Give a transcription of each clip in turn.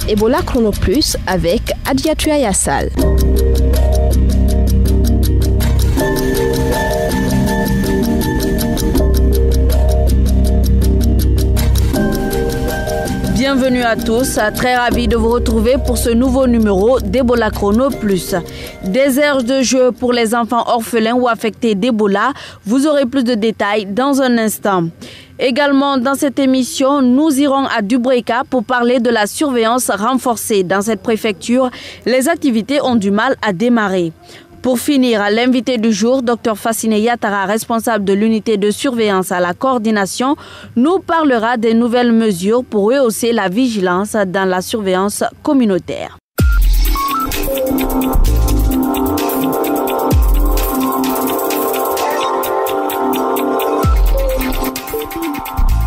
Ebola Chrono Plus avec Adiatua Yassal. Bienvenue à tous, très ravi de vous retrouver pour ce nouveau numéro d'Ebola Chrono Plus. Des aires de jeu pour les enfants orphelins ou affectés d'Ebola, vous aurez plus de détails dans un instant. Également dans cette émission, nous irons à Dubreka pour parler de la surveillance renforcée. Dans cette préfecture, les activités ont du mal à démarrer. Pour finir, l'invité du jour, Dr Fassine Yatara, responsable de l'unité de surveillance à la coordination, nous parlera des nouvelles mesures pour rehausser la vigilance dans la surveillance communautaire.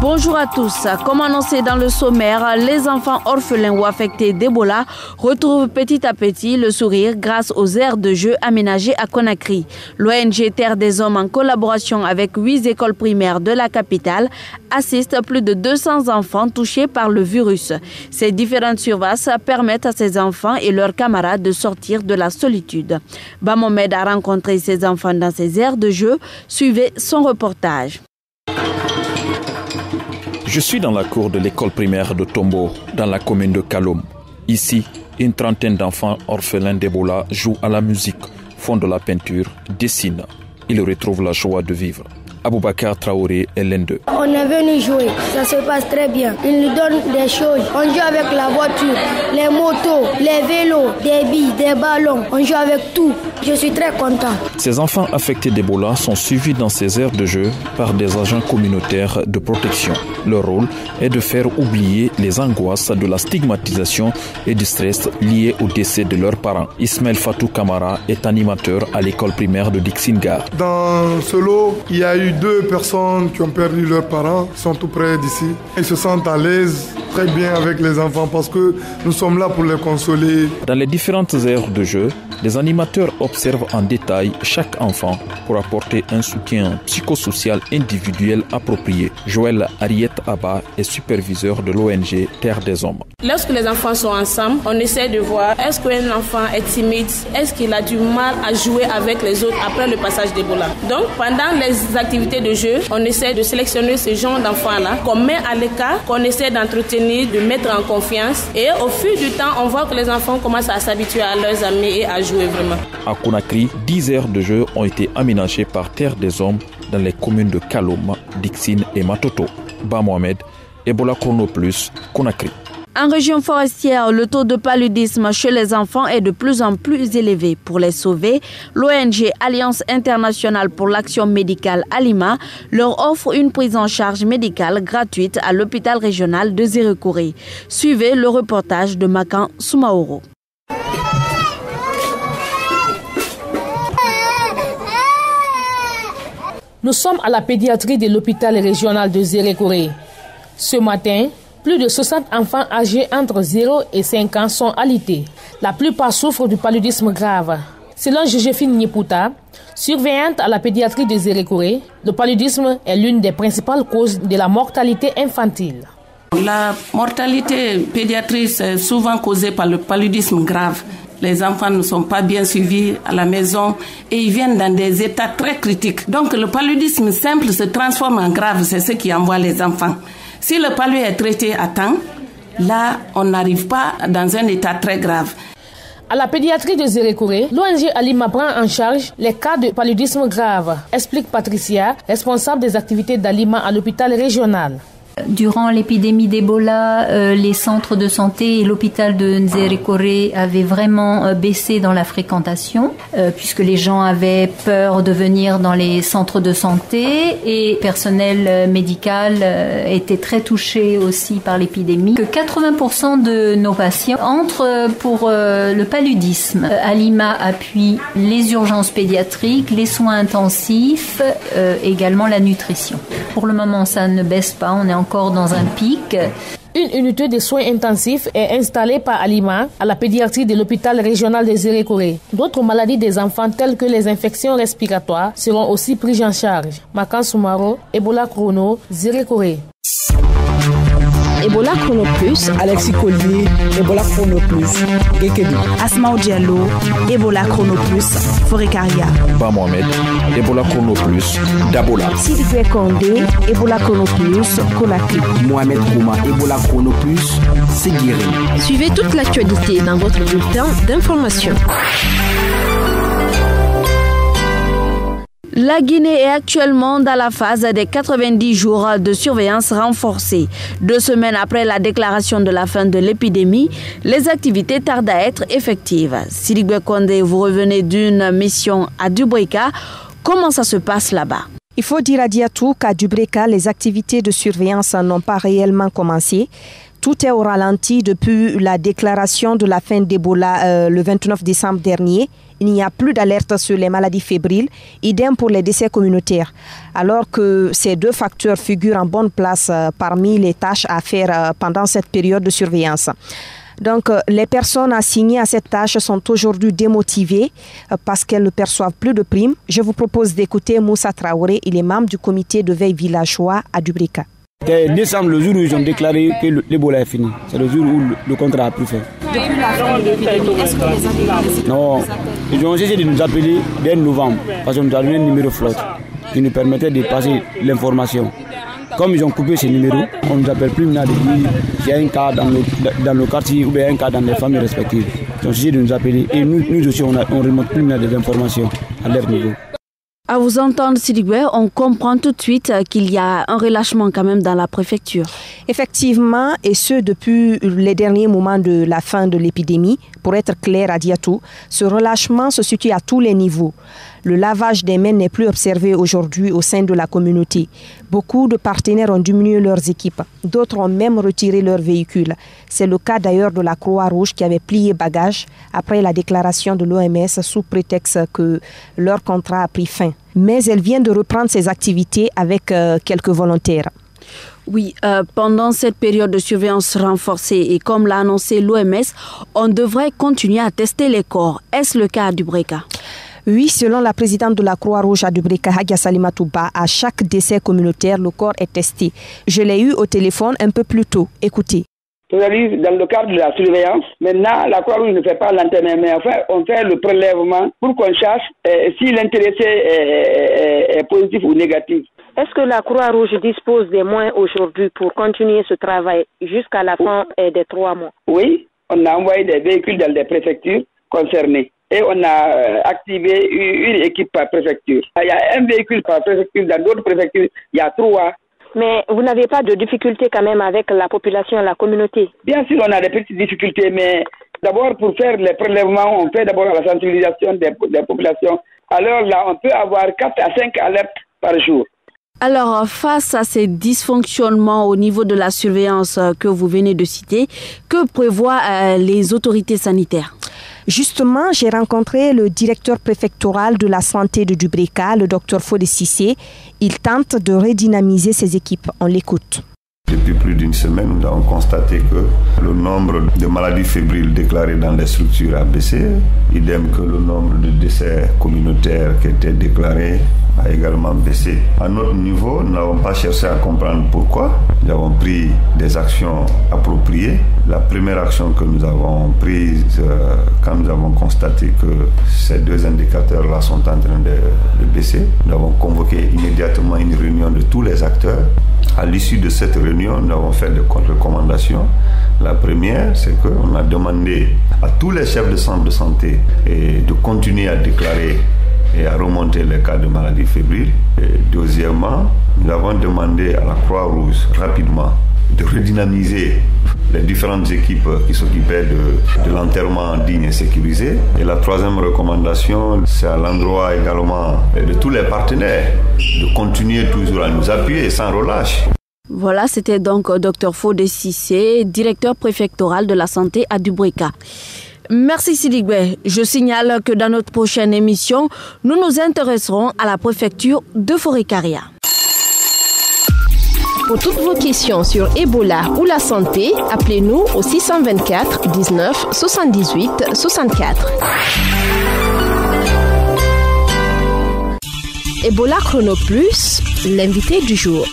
Bonjour à tous. Comme annoncé dans le sommaire, les enfants orphelins ou affectés d'Ebola retrouvent petit à petit le sourire grâce aux aires de jeu aménagées à Conakry. L'ONG Terre des Hommes, en collaboration avec 8 écoles primaires de la capitale, assiste plus de 200 enfants touchés par le virus. Ces différentes surfaces permettent à ces enfants et leurs camarades de sortir de la solitude. Bamomed a rencontré ces enfants dans ces aires de jeu. Suivez son reportage. Je suis dans la cour de l'école primaire de Tombo, dans la commune de Kaloum. Ici, une trentaine d'enfants orphelins d'Ebola jouent à la musique, font de la peinture, dessinent. Ils retrouvent la joie de vivre. Aboubakar Traoré est l'un d'eux. On est venu jouer, ça se passe très bien. Ils nous donnent des choses. On joue avec la voiture, les motos, les vélos, des billes, des ballons. On joue avec tout. Je suis très content. Ces enfants affectés d'Ebola sont suivis dans ces aires de jeu par des agents communautaires de protection. Leur rôle est de faire oublier les angoisses de la stigmatisation et du stress liés au décès de leurs parents. Ismaël Fatou Kamara est animateur à l'école primaire de Dixingar. Dans ce lot, il y a eu 2 personnes qui ont perdu leurs parents, qui sont tout près d'ici. Ils se sentent à l'aise, très bien avec les enfants parce que nous sommes là pour les consoler. Dans les différentes aires de jeu, les animateurs observent en détail chaque enfant pour apporter un soutien psychosocial individuel approprié. Joël Ariette Abba est superviseur de l'ONG Terre des Hommes. Lorsque les enfants sont ensemble, on essaie de voir est-ce qu'un enfant est timide, est-ce qu'il a du mal à jouer avec les autres après le passage d'Ebola. Donc pendant les activités de jeu, on essaie de sélectionner ce genre d'enfants-là qu'on met à l'écart, qu'on essaie d'entretenir, de mettre en confiance. Et au fil du temps, on voit que les enfants commencent à s'habituer à leurs amis et à jouer vraiment. À Conakry, 10 aires de jeu ont été aménagées par Terre des Hommes dans les communes de Kaloum, Dixine et Matoto. Ba Mohamed, Ebola Chrono Plus, Conakry. En région forestière, le taux de paludisme chez les enfants est de plus en plus élevé. Pour les sauver, l'ONG Alliance internationale pour l'action médicale Alima leur offre une prise en charge médicale gratuite à l'hôpital régional de Zérékoré. Suivez le reportage de Makan Soumaoro. Nous sommes à la pédiatrie de l'hôpital régional de Zérékoré. Ce matin, plus de 60 enfants âgés entre 0 et 5 ans sont alités. La plupart souffrent du paludisme grave. Selon Joséphine Niputa, surveillante à la pédiatrie de Zérékoré, le paludisme est l'une des principales causes de la mortalité infantile. La mortalité pédiatrique est souvent causée par le paludisme grave. Les enfants ne sont pas bien suivis à la maison et ils viennent dans des états très critiques. Donc le paludisme simple se transforme en grave, c'est ce qui envoie les enfants. Si le palu est traité à temps, là, on n'arrive pas dans un état très grave. À la pédiatrie de Zérékoré, l'ONG Alima prend en charge les cas de paludisme grave, explique Patricia, responsable des activités d'Alima à l'hôpital régional. Durant l'épidémie d'Ebola, les centres de santé et l'hôpital de Nzérékoré avaient vraiment baissé dans la fréquentation puisque les gens avaient peur de venir dans les centres de santé et le personnel médical était très touché aussi par l'épidémie. Que 80% de nos patients entrent pour le paludisme. Alima appuie les urgences pédiatriques, les soins intensifs, également la nutrition. Pour le moment, ça ne baisse pas, on est encore dans un pic. Une unité de soins intensifs est installée par Alima à la pédiatrie de l'hôpital régional de Zérékoré. D'autres maladies des enfants telles que les infections respiratoires seront aussi prises en charge. Makan Soumaro, Ebola Chrono, Zérékoré. Ebola Chrono Plus, Alexis Collier, Ebola Chrono Plus, Gekedou, Asmao Diallo, Ebola Chrono Plus, Forécaria. Ba Mohamed, Ebola Chrono Plus, Dabola. Sidibé Kondé, Ebola Chrono Plus, Conakry. Mohamed Kouma, Ebola Chrono Plus, Séguiré. Suivez toute l'actualité dans votre bulletin d'information. La Guinée est actuellement dans la phase des 90 jours de surveillance renforcée. 2 semaines après la déclaration de la fin de l'épidémie, les activités tardent à être effectives. Sidibé Kondé, vous revenez d'une mission à Dubrika. Comment ça se passe là-bas? Il faut dire à Diatou qu'à Dubrika, les activités de surveillance n'ont pas réellement commencé. Tout est au ralenti depuis la déclaration de la fin d'Ebola le 29 décembre dernier. Il n'y a plus d'alerte sur les maladies fébriles, idem pour les décès communautaires, alors que ces 2 facteurs figurent en bonne place parmi les tâches à faire pendant cette période de surveillance. Donc, les personnes assignées à cette tâche sont aujourd'hui démotivées parce qu'elles ne perçoivent plus de primes. Je vous propose d'écouter Moussa Traoré, il est membre du comité de veille villageois à Dubrika. C'est décembre, le jour où ils ont déclaré que l'Ebola est fini. C'est le jour où le contrat a pu faire. Depuis la fin de l'épidémie, est-ce que les habitants... Non, ils ont essayé de nous appeler dès novembre parce qu'on nous a donné un numéro flotte qui nous permettait de passer l'information. Comme ils ont coupé ces numéros, on ne nous appelle plus maintenant de dire qu'il y a un cas dans le quartier ou bien un cas dans les familles respectives. Ils ont essayé de nous appeler et nous aussi on ne remonte plus maintenant des informations à leur niveau. À vous entendre, Sidibé, on comprend tout de suite qu'il y a un relâchement quand même dans la préfecture. Effectivement, et ce depuis les derniers moments de la fin de l'épidémie. Pour être clair à Diatou, ce relâchement se situe à tous les niveaux. Le lavage des mains n'est plus observé aujourd'hui au sein de la communauté. Beaucoup de partenaires ont diminué leurs équipes. D'autres ont même retiré leurs véhicules. C'est le cas d'ailleurs de la Croix-Rouge qui avait plié bagage après la déclaration de l'OMS sous prétexte que leur contrat a pris fin. Mais elle vient de reprendre ses activités avec quelques volontaires. Oui, pendant cette période de surveillance renforcée et comme l'a annoncé l'OMS, on devrait continuer à tester les corps. Est-ce le cas à Dubrika? Oui, selon la présidente de la Croix-Rouge à Dubrika, Hagia Salimatouba, à chaque décès communautaire, le corps est testé. Je l'ai eu au téléphone un peu plus tôt. Écoutez. Dans le cadre de la surveillance, maintenant, la Croix-Rouge ne fait pas l'enterrement, mais enfin, on fait le prélèvement pour qu'on sache si l'intéressé est positif ou négatif. Est-ce que la Croix-Rouge dispose des moyens aujourd'hui pour continuer ce travail jusqu'à la fin des 3 mois? Oui, on a envoyé des véhicules dans les préfectures concernées. Et on a activé une équipe par préfecture. Il y a un véhicule par préfecture, dans d'autres préfectures, il y a 3. Mais vous n'avez pas de difficultés quand même avec la population, la communauté? Bien sûr, on a des petites difficultés, mais d'abord pour faire les prélèvements, on fait d'abord la sensibilisation des populations. Alors là, on peut avoir 4 à 5 alertes par jour. Alors, face à ces dysfonctionnements au niveau de la surveillance que vous venez de citer, que prévoient les autorités sanitaires? Justement, j'ai rencontré le directeur préfectoral de la santé de Dubrika, le Dr Fodé Cissé. Il tente de redynamiser ses équipes. On l'écoute. Depuis plus d'une semaine, nous avons constaté que le nombre de maladies fébriles déclarées dans les structures a baissé, idem que le nombre de décès communautaires qui étaient déclarés a également baissé. À notre niveau, nous n'avons pas cherché à comprendre pourquoi. Nous avons pris des actions appropriées. La première action que nous avons prise quand nous avons constaté que ces 2 indicateurs-là sont en train de baisser, nous avons convoqué immédiatement une réunion de tous les acteurs. À l'issue de cette réunion, nous avons fait des recommandations. La première, c'est qu'on a demandé à tous les chefs de centres de santé de continuer à déclarer et à remonter les cas de maladies fébriles. Et deuxièmement, nous avons demandé à la Croix-Rouge rapidement de redynamiser les différentes équipes qui s'occupaient de l'enterrement digne et sécurisé. Et la troisième recommandation, c'est à l'endroit également de tous les partenaires de continuer toujours à nous appuyer sans relâche. Voilà, c'était donc Dr Fodé Cissé, directeur préfectoral de la santé à Dubrika. Merci Sidibé. Je signale que dans notre prochaine émission, nous nous intéresserons à la préfecture de Forécaria. Pour toutes vos questions sur Ebola ou la santé, appelez-nous au 624 19 78 64. Ebola Chrono Plus, l'invité du jour.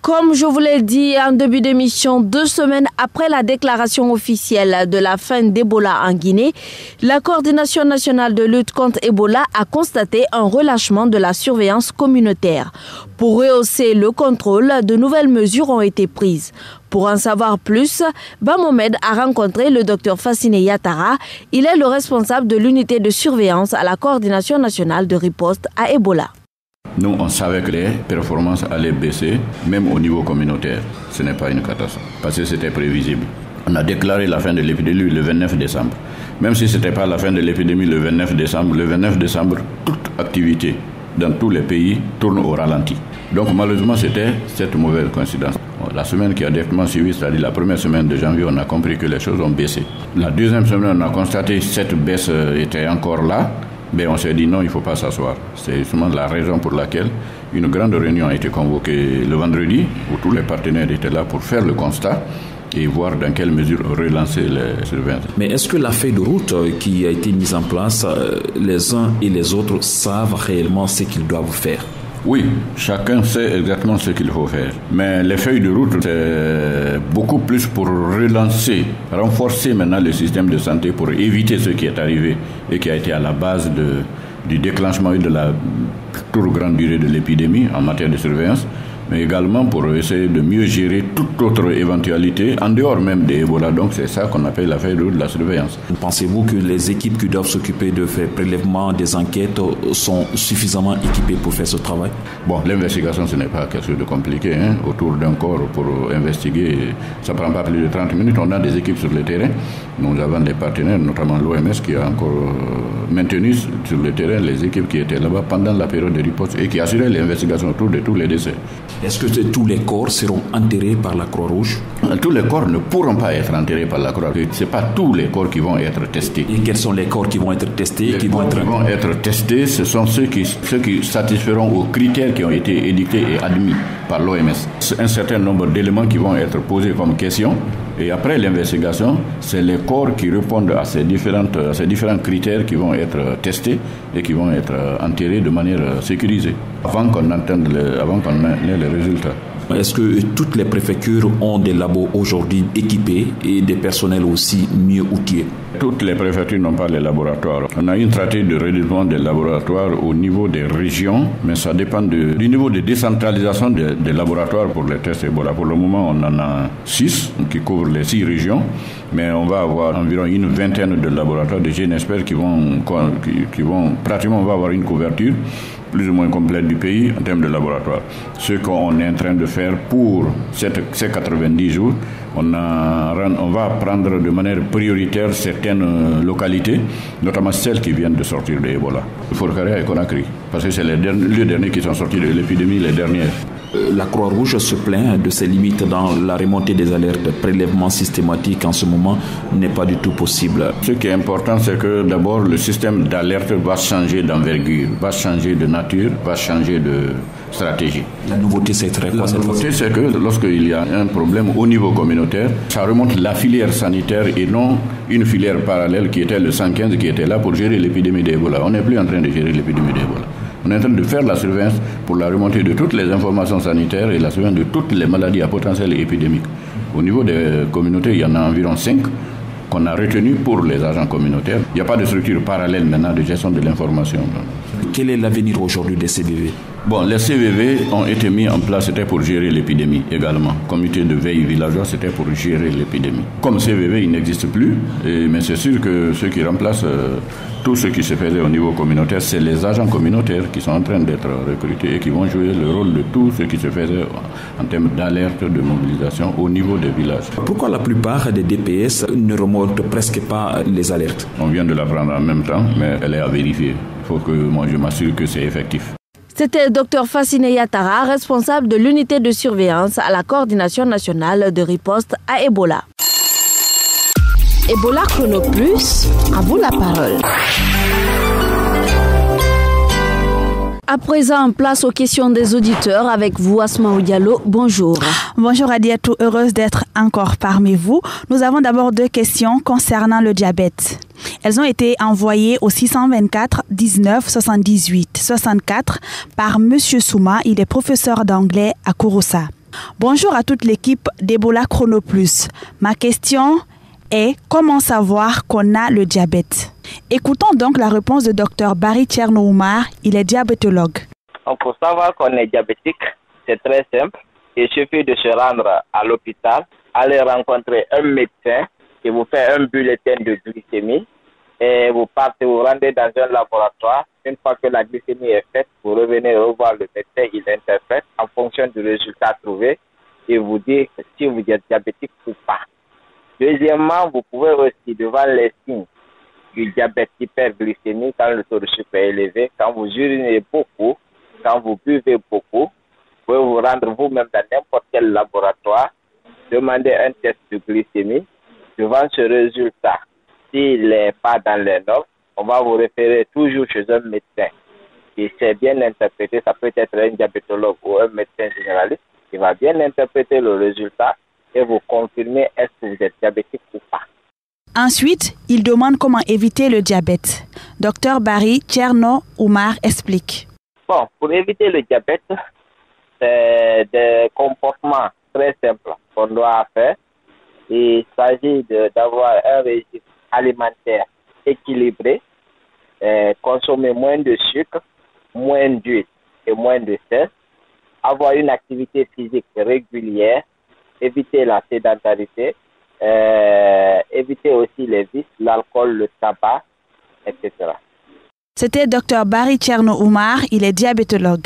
Comme je vous l'ai dit en début d'émission, 2 semaines après la déclaration officielle de la fin d'Ebola en Guinée, la Coordination nationale de lutte contre Ebola a constaté un relâchement de la surveillance communautaire. Pour rehausser le contrôle, de nouvelles mesures ont été prises. Pour en savoir plus, Bamomed a rencontré le Dr Fassine Yatara. Il est le responsable de l'unité de surveillance à la Coordination nationale de riposte à Ebola. Nous, on savait que les performances allaient baisser, même au niveau communautaire. Ce n'est pas une catastrophe, parce que c'était prévisible. On a déclaré la fin de l'épidémie le 29 décembre. Même si ce n'était pas la fin de l'épidémie le 29 décembre, toute activité dans tous les pays tourne au ralenti. Donc malheureusement, c'était cette mauvaise coïncidence. La semaine qui a directement suivi, c'est-à-dire la première semaine de janvier, on a compris que les choses ont baissé. La deuxième semaine, on a constaté que cette baisse était encore là. Mais on s'est dit non, il ne faut pas s'asseoir. C'est justement la raison pour laquelle une grande réunion a été convoquée le vendredi, où tous les partenaires étaient là pour faire le constat et voir dans quelle mesure relancer les surveillances. Mais est-ce que la feuille de route qui a été mise en place, les uns et les autres savent réellement ce qu'ils doivent faire? Oui, chacun sait exactement ce qu'il faut faire. Mais les feuilles de route, c'est beaucoup plus pour relancer, renforcer maintenant le système de santé pour éviter ce qui est arrivé et qui a été à la base du déclenchement et de la toute grande durée de l'épidémie en matière de surveillance, mais également pour essayer de mieux gérer toute autre éventualité en dehors même de Ebola. Donc c'est ça qu'on appelle la feuille de route de la surveillance. Pensez-vous que les équipes qui doivent s'occuper de faire prélèvement des enquêtes sont suffisamment équipées pour faire ce travail? Bon, l'investigation, ce n'est pas quelque chose de compliqué. Autour d'un corps pour investiguer, ça ne prend pas plus de 30 minutes. On a des équipes sur le terrain. Nous avons des partenaires, notamment l'OMS, qui a encore maintenu sur le terrain les équipes qui étaient là-bas pendant la période de riposte et qui assuraient l'investigation autour de tous les décès. Est-ce que tous les corps seront enterrés par la Croix-Rouge? Tous les corps ne pourront pas être enterrés par la Croix-Rouge. Ce n'est pas tous les corps qui vont être testés. Et quels sont les corps qui vont être testés? Les corps qui vont être testés, ce sont ceux qui satisferont aux critères qui ont été édictés et admis par l'OMS. Un certain nombre d'éléments qui vont être posés comme question. Et après l'investigation, c'est les corps qui répondent à ces différents critères qui vont être testés et qui vont être enterrés de manière sécurisée avant qu'on ait les résultats. Est-ce que toutes les préfectures ont des labos aujourd'hui équipés et des personnels aussi mieux outillés? Toutes les préfectures n'ont pas les laboratoires. On a une stratégie de réduction des laboratoires au niveau des régions, mais ça dépend du niveau de décentralisation des laboratoires pour les tests Ebola. Pour le moment, on en a 6 qui couvrent les 6 régions, mais on va avoir environ une vingtaine de laboratoires de GNSPR qui vont pratiquement, on va avoir une couverture plus ou moins complète du pays en termes de laboratoire. Ce qu'on est en train de faire pour ces 90 jours, on va prendre de manière prioritaire certaines localités, notamment celles qui viennent de sortir de Ebola. Forcarea et Conakry, parce que c'est les derniers qui sont sortis de l'épidémie, les dernières. La Croix-Rouge se plaint de ses limites dans la remontée des alertes. Prélèvement systématique en ce moment n'est pas du tout possible. Ce qui est important, c'est que d'abord le système d'alerte va changer d'envergure, va changer de nature, va changer de stratégie. La nouveauté, c'est très quoi? La nouveauté, c'est que lorsqu'il y a un problème au niveau communautaire, ça remonte la filière sanitaire et non une filière parallèle qui était le 115 qui était là pour gérer l'épidémie d'Ebola. On n'est plus en train de gérer l'épidémie d'Ebola. On est en train de faire la surveillance pour la remontée de toutes les informations sanitaires et la surveillance de toutes les maladies à potentiel épidémique. Au niveau des communautés, il y en a environ 5 qu'on a retenues pour les agents communautaires. Il n'y a pas de structure parallèle maintenant de gestion de l'information. Quel est l'avenir aujourd'hui des CVV? Bon, les CVV ont été mis en place, c'était pour gérer l'épidémie également. Comité de veille villageois, c'était pour gérer l'épidémie. Comme CVV, il n'existe plus, mais c'est sûr que ceux qui remplacent tout ce qui se faisait au niveau communautaire, c'est les agents communautaires qui sont en train d'être recrutés et qui vont jouer le rôle de tout ce qui se faisait en termes d'alerte, de mobilisation au niveau des villages. Pourquoi la plupart des DPS ne remontent presque pas les alertes? On vient de la prendre en même temps, mais elle est à vérifier. Il faut que moi je m'assure que c'est effectif. C'était Dr Fassine Yatara, responsable de l'unité de surveillance à la Coordination nationale de riposte à Ebola. Ebola Chrono Plus, à vous la parole. À présent, place aux questions des auditeurs avec vous, Asmaou Diallo. Bonjour. Bonjour Adiatou, heureuse d'être encore parmi vous. Nous avons d'abord 2 questions concernant le diabète. Elles ont été envoyées au 624 19 78 64 par Monsieur Souma. Il est professeur d'anglais à Kouroussa. Bonjour à toute l'équipe d'Ebola Chrono Plus. Ma question est comment savoir qu'on a le diabète? Écoutons donc la réponse de Dr Barry Tcherno-Oumar, il est diabétologue. Pour savoir qu'on est diabétique, c'est très simple. Il suffit de se rendre à l'hôpital, aller rencontrer un médecin qui vous fait un bulletin de glycémie et vous rendez dans un laboratoire. Une fois que la glycémie est faite, vous revenez revoir le médecin, il interprète en fonction du résultat trouvé et vous dit si vous êtes diabétique ou pas. Deuxièmement, vous pouvez aussi, devant les signes du diabète hyperglycémique, quand le taux de sucre est élevé, quand vous urinez beaucoup, quand vous buvez beaucoup, vous pouvez vous rendre vous-même dans n'importe quel laboratoire, demander un test de glycémie. Devant ce résultat, s'il n'est pas dans les normes, on va vous référer toujours chez un médecin qui sait bien interpréter. Ça peut être un diabétologue ou un médecin généraliste qui va bien interpréter le résultat et vous confirmer est-ce que vous êtes diabétique ou pas. Ensuite, il demande comment éviter le diabète. Dr Barry Tcherno-Oumar explique. Bon, pour éviter le diabète, c'est des comportements très simples qu'on doit faire. Il s'agit d'avoir un régime alimentaire équilibré, consommer moins de sucre, moins d'huile et moins de sel, avoir une activité physique régulière, éviter la sédentarité, éviter aussi les vices, l'alcool, le tabac, etc. C'était Dr Barry Tcherno-Oumar, il est diabétologue.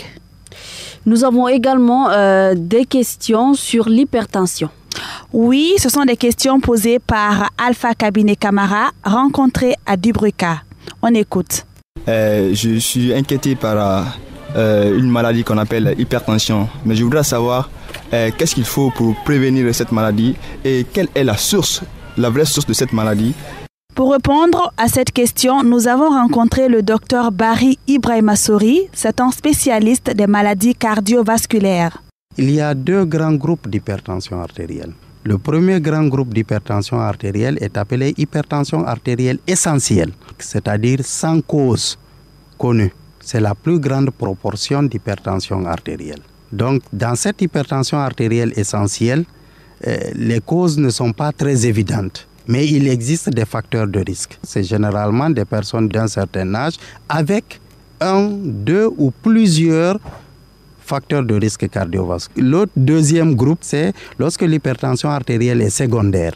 Nous avons également des questions sur l'hypertension. Oui, ce sont des questions posées par Alpha Cabinet Camara, rencontré à Dubruka. On écoute. Je suis inquiété par une maladie qu'on appelle hypertension, mais je voudrais savoir qu'est-ce qu'il faut pour prévenir cette maladie et quelle est la vraie source de cette maladie. Pour répondre à cette question, nous avons rencontré le docteur Barry Ibrahima Sori, c'est un spécialiste des maladies cardiovasculaires. Il y a 2 grands groupes d'hypertension artérielle. Le premier grand groupe d'hypertension artérielle est appelé hypertension artérielle essentielle, c'est-à-dire sans cause connue. C'est la plus grande proportion d'hypertension artérielle. Donc, dans cette hypertension artérielle essentielle, les causes ne sont pas très évidentes. Mais il existe des facteurs de risque. C'est généralement des personnes d'un certain âge avec 1, 2 ou plusieurs facteurs de risque cardiovasculaire. L'autre deuxième groupe, c'est lorsque l'hypertension artérielle est secondaire.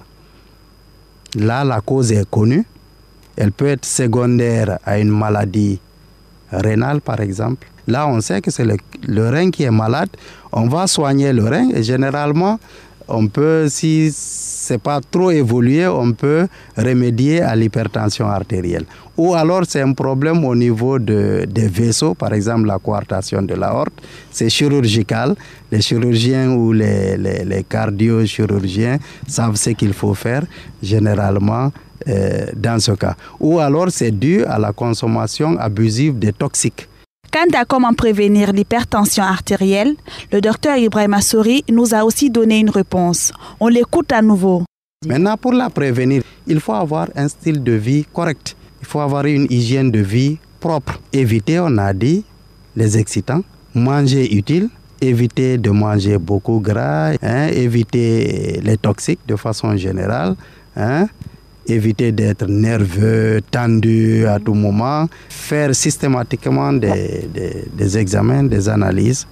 Là, la cause est connue. Elle peut être secondaire à une maladie rénale, par exemple. Là, on sait que c'est le rein qui est malade. On va soigner le rein et généralement, on peut, si ce n'est pas trop évolué, on peut remédier à l'hypertension artérielle. Ou alors, c'est un problème au niveau des vaisseaux, par exemple la coartation de l'aorte. C'est chirurgical. Les chirurgiens ou les cardio-chirurgiens savent ce qu'il faut faire, généralement, dans ce cas. Ou alors, c'est dû à la consommation abusive des toxiques. Quant à comment prévenir l'hypertension artérielle, le docteur Ibrahima Sori nous a aussi donné une réponse. On l'écoute à nouveau. Maintenant, pour la prévenir, il faut avoir un style de vie correct. Il faut avoir une hygiène de vie propre. Éviter, on a dit, les excitants. Manger utile. Éviter de manger beaucoup gras. Éviter les toxiques de façon générale. Éviter d'être nerveux, tendu à tout moment. Faire systématiquement des examens, des analyses,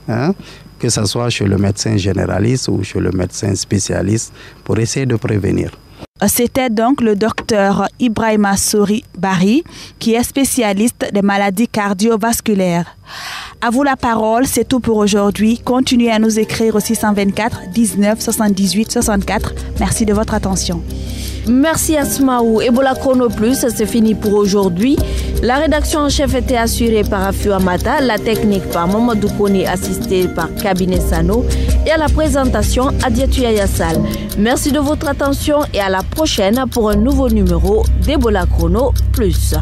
que ce soit chez le médecin généraliste ou chez le médecin spécialiste, pour essayer de prévenir. C'était donc le docteur Ibrahima Sori Barry, qui est spécialiste des maladies cardiovasculaires. À vous la parole, c'est tout pour aujourd'hui. Continuez à nous écrire au 624 19 78 64. Merci de votre attention. Merci Asmaou. Ebola Chrono Plus, c'est fini pour aujourd'hui. La rédaction en chef était assurée par Afiou Amata, la technique par Mamadou Kone, assisté par Cabinet Sano, et à la présentation Adiatou Yassal. Merci de votre attention et à la prochaine pour un nouveau numéro d'Ebola Chrono Plus.